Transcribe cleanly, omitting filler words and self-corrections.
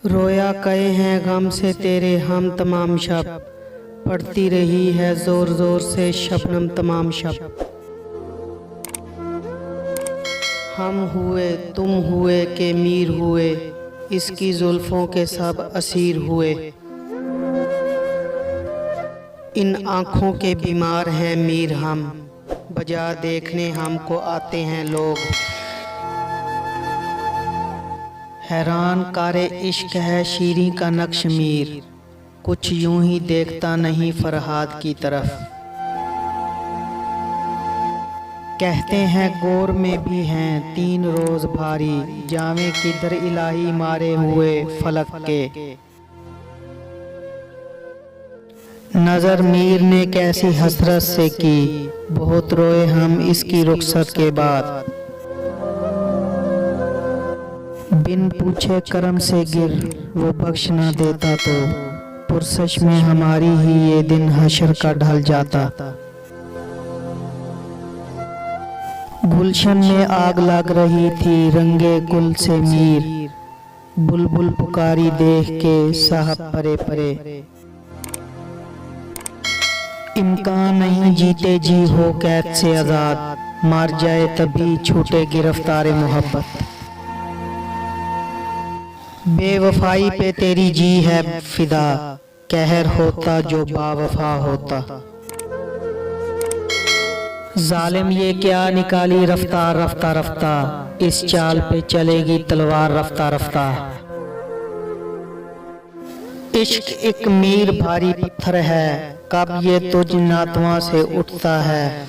रोया कहे हैं गम से तेरे हम तमाम शब, पड़ती रही है ज़ोर ज़ोर से शबनम तमाम शब। हम हुए तुम हुए के मीर हुए, इसकी जुल्फ़ों के सब असीर हुए। इन आँखों के बीमार हैं मीर हम, बजा देखने हमको आते हैं लोग। हैरान कारे इश्क है शीरीं का नक्श मीर, कुछ यूं ही देखता नहीं फरहाद की तरफ। कहते हैं गौर में भी हैं 3 रोज़ भारी, जावें किधर इलाही मारे हुए फलक के। नज़र मीर ने कैसी हसरत से की, बहुत रोए हम इसकी रुखसत के बाद। बिन पूछे करम से गिर वो बख्श ना देता तो, पुरसश में हमारी ही ये दिन हशर का ढल जाता। गुलशन में आग लग रही थी रंगे गुल से मीर, बुलबुल पुकारी देख के साहब परे परे। इम्कान नहीं जीते जी हो कैद से आज़ाद, मार जाए तभी छूटे गिरफ्तार मोहब्बत। बेवफाई पे तेरी जी है फिदा, कहर होता जो बावफा होता। जालिम ये क्या निकाली रफ्तार रफ्ता रफ्ता, इस चाल पे चलेगी तलवार रफ्ता रफ्ता। इश्क एक मीर भारी पत्थर है, कब ये तुझ नातवा से उठता है।